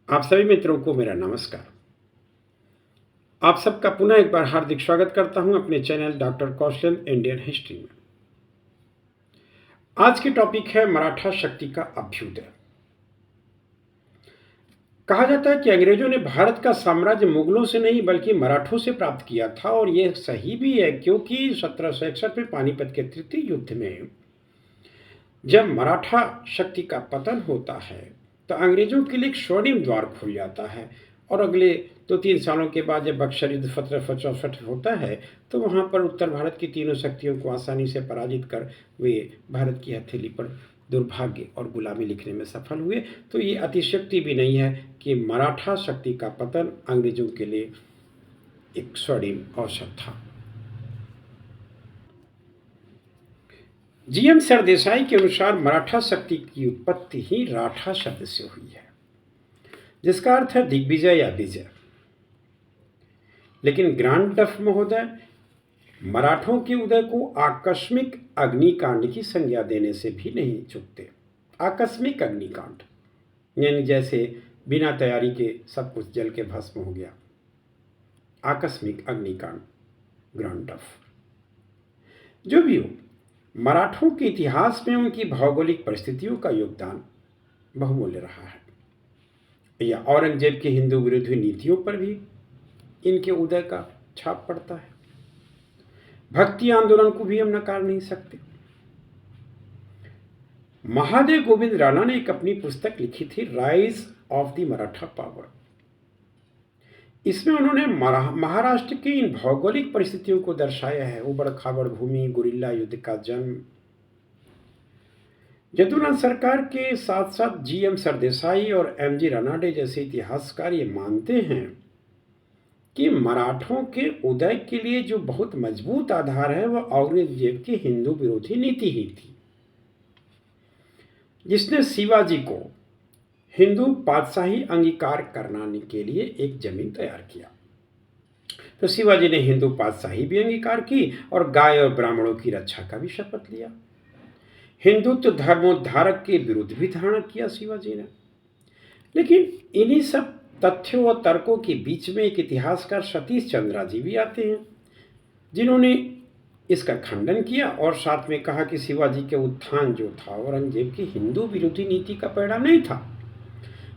आप सभी मित्रों को मेरा नमस्कार। आप सबका पुनः एक बार हार्दिक स्वागत करता हूं अपने चैनल डॉक्टर कौशल इंडियन हिस्ट्री में। आज की टॉपिक है मराठा शक्ति का अभ्युदय। कहा जाता है कि अंग्रेजों ने भारत का साम्राज्य मुगलों से नहीं बल्कि मराठों से प्राप्त किया था, और यह सही भी है क्योंकि 1761 में पानीपत के तृतीय युद्ध में जब मराठा शक्ति का पतन होता है तो अंग्रेजों के लिए एक स्वर्णिम द्वार खुल जाता है। और अगले 2-3 सालों के बाद जब बक्सर युद्ध 1764 होता है तो वहाँ पर उत्तर भारत की तीनों शक्तियों को आसानी से पराजित कर वे भारत की हथेली पर दुर्भाग्य और गुलामी लिखने में सफल हुए। तो ये अतिशयोक्ति भी नहीं है कि मराठा शक्ति का पतन अंग्रेजों के लिए एक स्वर्णिम अवसर था। जीएम सरदेसाई के अनुसार मराठा शक्ति की उत्पत्ति ही राठा शब्द से हुई है, जिसका अर्थ है दिग्विजय या विजय। लेकिन ग्रांड डफ महोदय मराठों के उदय को आकस्मिक अग्निकांड की संज्ञा देने से भी नहीं चूकते। आकस्मिक अग्निकांड यानी जैसे बिना तैयारी के सब कुछ जल के भस्म हो गया। आकस्मिक अग्निकांड, ग्रांड डफ। जो भी हो, मराठों के इतिहास में उनकी भौगोलिक परिस्थितियों का योगदान बहुमूल्य रहा है। या औरंगजेब की हिंदू विरोधी नीतियों पर भी इनके उदय का छाप पड़ता है। भक्ति आंदोलन को भी हम नकार नहीं सकते। महादेव गोविंद राणा ने एक अपनी पुस्तक लिखी थी, rise of the Maratha power. इसमें उन्होंने महाराष्ट्र की इन भौगोलिक परिस्थितियों को दर्शाया है। उबड़ खाबड़ भूमि, गुरिल्ला युद्ध का जन्म। यदुनाथ सरकार के साथ साथ जीएम सरदेसाई और एमजी रनाडे जैसे इतिहासकार ये मानते हैं कि मराठों के उदय के लिए जो बहुत मजबूत आधार है वह औरंगजेब की हिंदू विरोधी नीति ही थी, जिसने शिवाजी को हिंदू पातशाही अंगीकार कराने के लिए एक जमीन तैयार किया। तो शिवाजी ने हिंदू पातशाही भी अंगीकार की और गाय और ब्राह्मणों की रक्षा का भी शपथ लिया। हिंदुत्व धर्मोद्धारक के विरुद्ध भी धारणा किया शिवाजी ने। लेकिन इन्हीं सब तथ्यों और तर्कों के बीच में एक इतिहासकार सतीश चंद्रा जी भी आते हैं, जिन्होंने इसका खंडन किया और साथ में कहा कि शिवाजी के उत्थान जो था औरंगजेब की हिंदू विरोधी नीति का परिणाम नहीं था,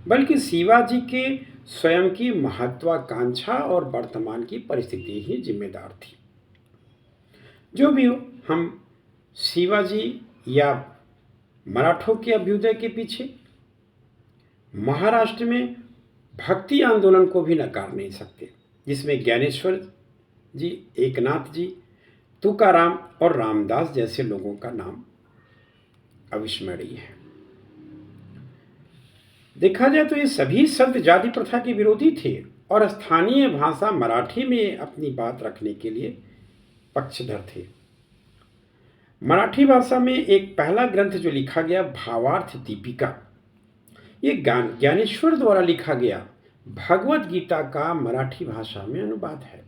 बल्कि शिवाजी के स्वयं की महत्वाकांक्षा और वर्तमान की परिस्थिति ही जिम्मेदार थी। जो भी हो, हम शिवाजी या मराठों के अभ्युदय के पीछे महाराष्ट्र में भक्ति आंदोलन को भी नकार नहीं सकते, जिसमें ज्ञानेश्वर जी, एकनाथ जी, तुकाराम और रामदास जैसे लोगों का नाम अविस्मरणीय है। देखा जाए तो ये सभी संत जाति प्रथा के विरोधी थे और स्थानीय भाषा मराठी में अपनी बात रखने के लिए पक्षधर थे। मराठी भाषा में एक पहला ग्रंथ जो लिखा गया, भावार्थ दीपिका, ये ज्ञानेश्वर द्वारा लिखा गया भगवत गीता का मराठी भाषा में अनुवाद है।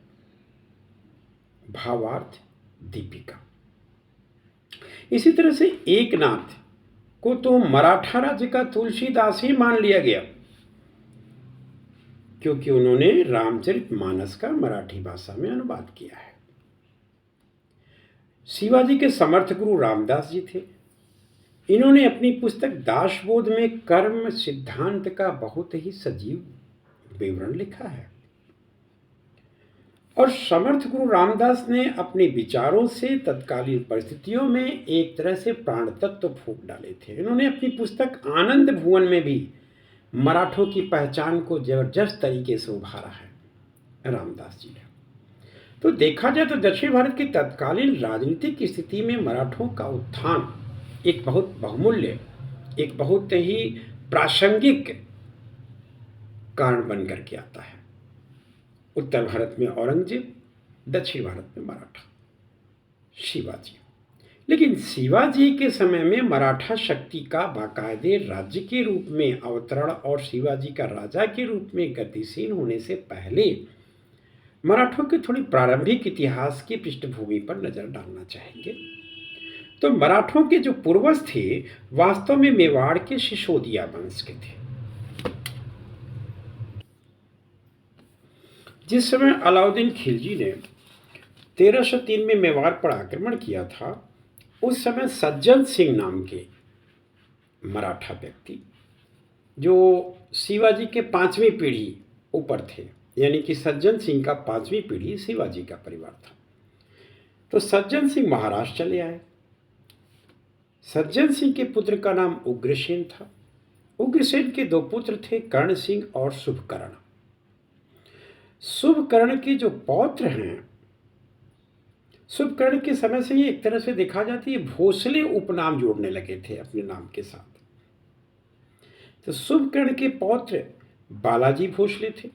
भावार्थ दीपिका। इसी तरह से एकनाथ को तो मराठा राज्य का तुलसीदास ही मान लिया गया, क्योंकि उन्होंने रामचरितमानस का मराठी भाषा में अनुवाद किया है। शिवाजी के समर्थ गुरु रामदास जी थे। इन्होंने अपनी पुस्तक दासबोध में कर्म सिद्धांत का बहुत ही सजीव विवरण लिखा है। और समर्थ गुरु रामदास ने अपने विचारों से तत्कालीन परिस्थितियों में एक तरह से प्राण तत्व फूंक डाले थे। इन्होंने अपनी पुस्तक आनंद भुवन में भी मराठों की पहचान को जबरदस्त तरीके से उभारा है रामदास जी ने। तो देखा जाए तो दक्षिण भारत की तत्कालीन राजनीतिक स्थिति में मराठों का उत्थान एक बहुत बहुमूल्य, एक बहुत ही प्रासंगिक कारण बनकर के आता है। उत्तर भारत में औरंगजेब, दक्षिण भारत में मराठा, शिवाजी। लेकिन शिवाजी के समय में मराठा शक्ति का बाकायदे राज्य के रूप में अवतरण और शिवाजी का राजा के रूप में गतिशील होने से पहले मराठों के थोड़ी प्रारंभिक इतिहास की पृष्ठभूमि पर नजर डालना चाहेंगे। तो मराठों के जो पूर्वज थे वास्तव में मेवाड़ के सिसोदिया वंश के थे। जिस समय अलाउद्दीन खिलजी ने 1303 में मेवाड़ पर आक्रमण किया था, उस समय सज्जन सिंह नाम के मराठा व्यक्ति, जो शिवाजी के 5वीं पीढ़ी ऊपर थे, यानी कि सज्जन सिंह का 5वीं पीढ़ी शिवाजी का परिवार था, तो सज्जन सिंह महाराष्ट्र चले आए। सज्जन सिंह के पुत्र का नाम उग्रसेन था। उग्रसेन के 2 पुत्र थे, कर्ण सिंह और शुभकर्ण। शुभकर्ण के जो पौत्र हैं, शुभकर्ण के समय से ही एक तरह से देखा जाती है भोसले उपनाम जोड़ने लगे थे अपने नाम के साथ। तो शुभकर्ण के पौत्र बालाजी भोसले थे,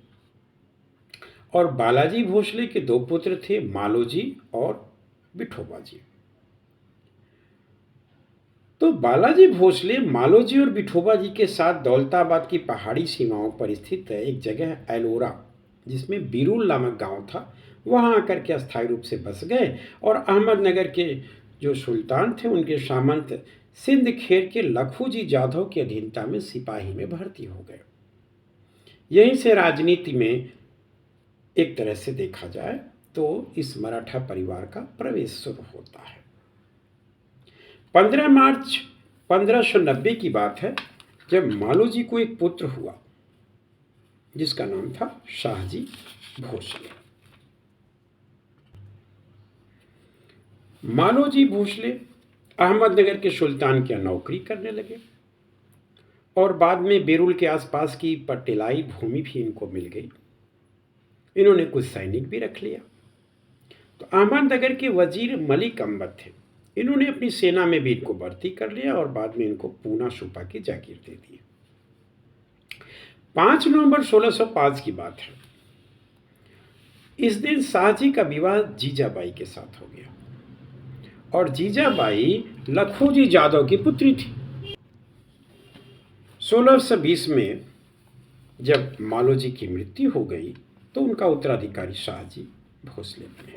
और बालाजी भोसले के 2 पुत्र थे, मालोजी और विठोबा जी। तो बालाजी भोसले मालोजी और विठोबा जी के साथ दौलताबाद की पहाड़ी सीमाओं पर स्थित एक जगह एलोरा, जिसमें बिरुल नामक गांव था, वहां आकर के अस्थायी रूप से बस गए, और अहमदनगर के जो सुल्तान थे उनके सामंत सिंध खेर के लखूजी जाधव की अधीनता में सिपाही में भर्ती हो गए। यहीं से राजनीति में एक तरह से देखा जाए तो इस मराठा परिवार का प्रवेश शुरू होता है। 15 मार्च 1590 की बात है, जब मालोजी को एक पुत्र हुआ जिसका नाम था शाहजी भोसले। मालोजी भोसले अहमदनगर के सुल्तान की नौकरी करने लगे, और बाद में बेरुल के आसपास की पटेलाई भूमि भी इनको मिल गई। इन्होंने कुछ सैनिक भी रख लिया। तो अहमदनगर के वजीर मलिक अंबर थे, इन्होंने अपनी सेना में भी इनको भर्ती कर लिया, और बाद में इनको पूना सूबा की जागीर दे दी। 5 नवंबर 1605 की बात है। इस दिन शाहजी का विवाह जीजाबाई के साथ हो गया, और जीजाबाई लखूजी जाधव की पुत्री थी। 1620 में जब मालोजी की मृत्यु हो गई तो उनका उत्तराधिकारी शाहजी भोसले बने।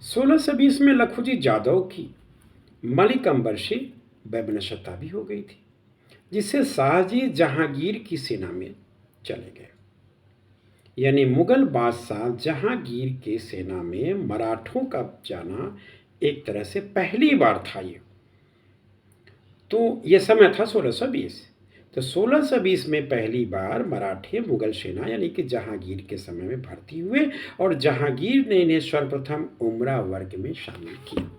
1620 में लखूजी जाधव की मलिक अंबर से वैमनस्यता भी हो गई थी, जिससे शाहजी जहांगीर की सेना में चले गए। यानी मुगल बादशाह जहांगीर के सेना में मराठों का जाना एक तरह से पहली बार था। ये तो ये समय था 1620। तो 1620 में पहली बार मराठे मुगल सेना यानी कि जहांगीर के समय में भर्ती हुए, और जहांगीर ने इन्हें सर्वप्रथम उमरा वर्ग में शामिल किया।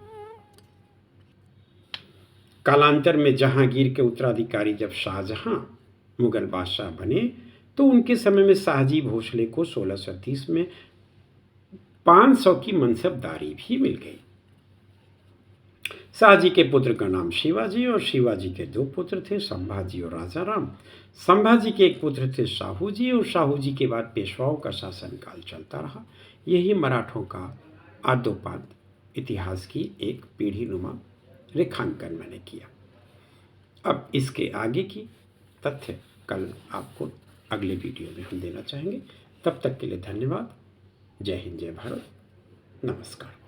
कालांतर में जहांगीर के उत्तराधिकारी जब शाहजहां मुगल बादशाह बने, तो उनके समय में शाहजी भोसले को 1630 में 500 की मनसबदारी भी मिल गई। शाहजी के पुत्र का नाम शिवाजी, और शिवाजी के 2 पुत्र थे, संभाजी और राजाराम। संभाजी के एक पुत्र थे शाहूजी, और शाहूजी के बाद पेशवाओं का शासनकाल चलता रहा। यही मराठों का आद्योपाद इतिहास की एक पीढ़ीनुमा रेखांकन मैंने किया। अब इसके आगे की तथ्य कल आपको अगले वीडियो में हम देना चाहेंगे। तब तक के लिए धन्यवाद। जय हिंद, जय भारत, नमस्कार।